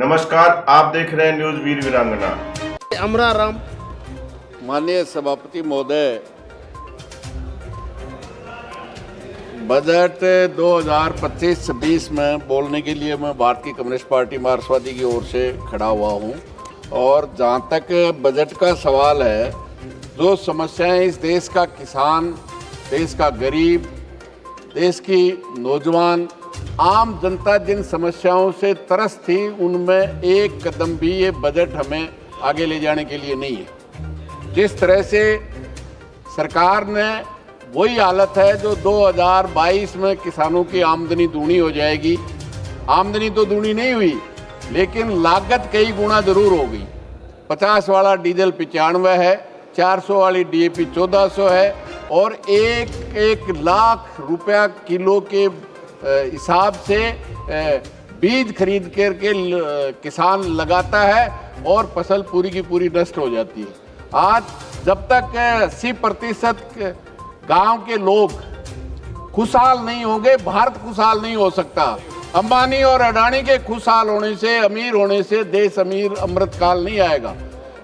नमस्कार, आप देख रहे हैं न्यूज वीर वीरांगना। अमरा राम। माननीय सभापति महोदय, बजट 2025-26 में बोलने के लिए मैं भारतीय कम्युनिस्ट पार्टी मार्क्सवादी की ओर से खड़ा हुआ हूं। और जहां तक बजट का सवाल है, जो समस्याएं इस देश का किसान, देश का गरीब, देश की नौजवान, आम जनता जिन समस्याओं से त्रस्त थी, उनमें एक कदम भी ये बजट हमें आगे ले जाने के लिए नहीं है। जिस तरह से सरकार ने वही हालत है जो 2022 में किसानों की आमदनी दूनी हो जाएगी। आमदनी तो दूनी नहीं हुई, लेकिन लागत कई गुना जरूर होगी। 50 वाला डीजल 95 है, 400 वाली डीएपी 1400 है, और एक लाख रुपया किलो के हिसाब से बीज खरीद करके किसान लगाता है और फसल पूरी की पूरी नष्ट हो जाती है। आज जब तक 80% गांव के लोग खुशहाल नहीं होंगे, भारत खुशहाल नहीं हो सकता। अंबानी और अडानी के खुशहाल होने से, अमीर होने से देश अमीर अमृतकाल नहीं आएगा।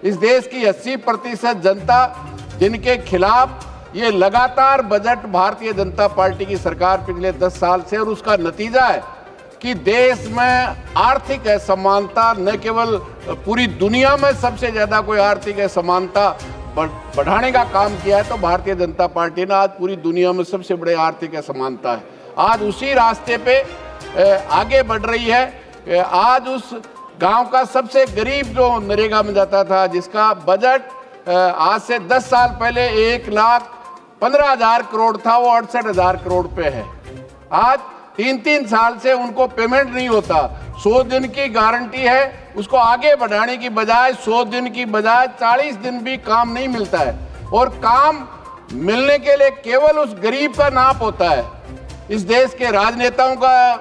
इस देश की 80% जनता, जिनके खिलाफ ये लगातार बजट भारतीय जनता पार्टी की सरकार पिछले 10 साल से, और उसका नतीजा है कि देश में आर्थिक असमानता, न केवल पूरी दुनिया में सबसे ज़्यादा कोई आर्थिक असमानता बढ़ाने का काम किया है तो भारतीय जनता पार्टी ने आज पूरी दुनिया में सबसे बड़े आर्थिक असमानता है, आज उसी रास्ते पे आगे बढ़ रही है। आज उस गांव का सबसे गरीब जो नरेगा में जाता था, जिसका बजट आज से 10 साल पहले 1,15,000 करोड़ था, वो 68,000 करोड़ पे है। आज 3-3 साल से उनको पेमेंट नहीं होता। 100 दिन की गारंटी है, उसको आगे बढ़ाने की बजाय 100 दिन की बजाय 40 दिन भी काम नहीं मिलता है। और काम मिलने के लिए केवल उस गरीब का नाप होता है। इस देश के राजनेताओं का,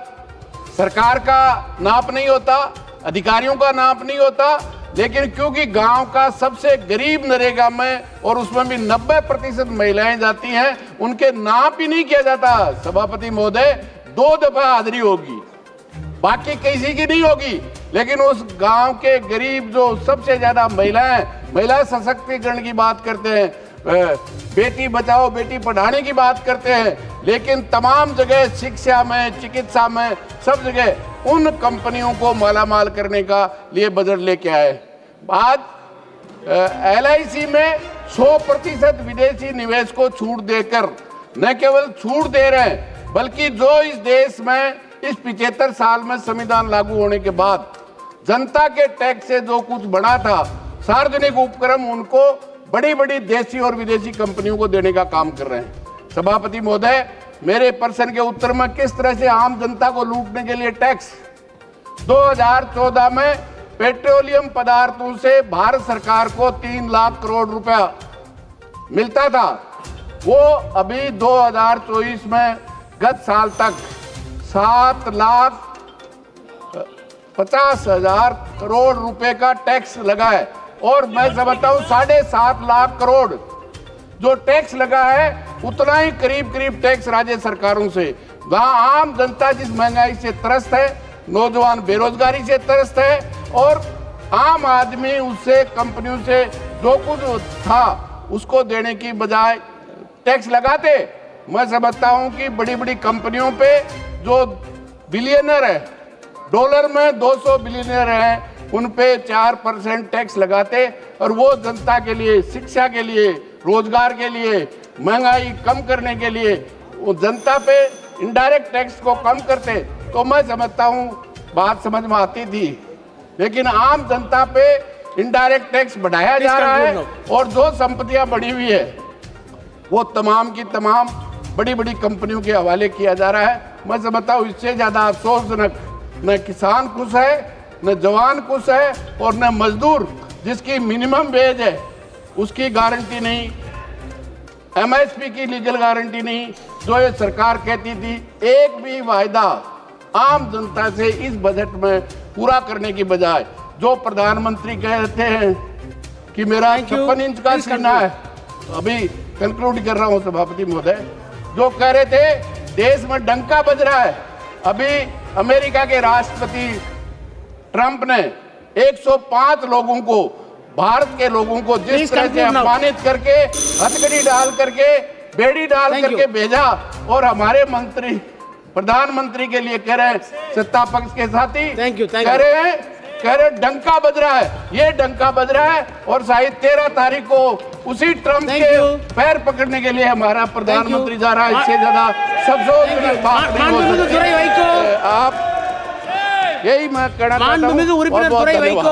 सरकार का नाप नहीं होता, अधिकारियों का नाप नहीं होता। लेकिन क्योंकि गांव का सबसे गरीब नरेगा में, और उसमें भी 90% महिलाएं जाती हैं, उनके नाप ही नहीं किया जाता। सभापति महोदय, 2 दफा हाजिरी होगी, बाकी किसी की नहीं होगी, लेकिन उस गांव के गरीब जो सबसे ज्यादा महिला सशक्तिकरण की बात करते हैं, बेटी बचाओ बेटी पढ़ाने की बात करते हैं, लेकिन तमाम जगह शिक्षा में, चिकित्सा में, सब जगह उन कंपनियों को मालामाल करने का लिए बजट लेके आए। आज LIC में 100% विदेशी निवेश को छूट देकर न केवल छूट दे रहे हैं, बल्कि जो इस देश में इस 75 साल में संविधान लागू होने के बाद जनता के टैक्स से जो कुछ बना था, सार्वजनिक उपक्रम, उनको बड़ी बड़ी देशी और विदेशी कंपनियों को देने का काम कर रहे हैं। सभापति महोदय, मेरे प्रश्न के उत्तर में किस तरह से आम जनता को लूटने के लिए टैक्स, 2014 में पेट्रोलियम पदार्थों से भारत सरकार को 3 लाख करोड़ रुपया मिलता था, वो अभी 2024 में गत साल तक 7,50,000 करोड़ रुपए का टैक्स लगा है। और मैं समझता हूँ 7.5 लाख करोड़ जो टैक्स लगा है, उतना ही करीब टैक्स राज्य सरकारों से। वहाँ आम जनता जिस महंगाई से त्रस्त है, नौजवान बेरोजगारी से त्रस्त है, और आम आदमी उससे, कंपनियों से जो कुछ था उसको देने की बजाय टैक्स लगाते। मैं समझता हूँ कि बड़ी बड़ी कंपनियों पे जो बिलियनर है, डॉलर में 200 बिलियनर हैं, उन पे 4% टैक्स लगाते, और वो जनता के लिए, शिक्षा के लिए, रोजगार के लिए, महंगाई कम करने के लिए वो जनता पे इनडायरेक्ट टैक्स को कम करते, तो मैं समझता हूँ बात समझ में आती थी। लेकिन आम जनता पे इनडायरेक्ट टैक्स बढ़ाया जा रहा है, और जो संपत्तियां बढ़ी हुई है वो तमाम की तमाम बड़ी बड़ी कंपनियों के हवाले किया जा रहा है। मैं समझता हूँ इससे ज़्यादा अफसोसजनक न किसान खुश है, न जवान खुश है, और न मजदूर जिसकी मिनिमम वेज है उसकी गारंटी नहीं, MSP की लीगल गारंटी नहीं, जो ये सरकार कहती थी। एक भी वायदा आम जनता से इस बजट में पूरा करने की बजाय, जो प्रधानमंत्री कहते हैं कि मेरा 56 इंच का सीना है, अभी कंक्लूड कर रहा हूँ सभापति महोदय, जो कह रहे थे देश में डंका बज रहा है, अभी अमेरिका के राष्ट्रपति ट्रंप ने 105 लोगों को, भारत के लोगों को जिस Please तरह से conclude now. अपमानित करके, हथकड़ी डाल करके, बेड़ी डाल Thank करके you. भेजा, और हमारे मंत्री प्रधानमंत्री के लिए कह रहे हैं सत्ता पक्ष के साथी, Thank you. कह रहे डंका बज रहा है, ये डंका बज रहा है। और शायद 13 तारीख को उसी ट्रंप Thank के you. पैर पकड़ने के लिए हमारा प्रधानमंत्री जा रहा है। इससे ज्यादा Thank you. बात नहीं हो मानभूमि सकती। दुराई भाई को आप यही मैं कहना चाहता हूँ। मानभूमि बहुत-बहुत दुराई भाई को धन्यवाद।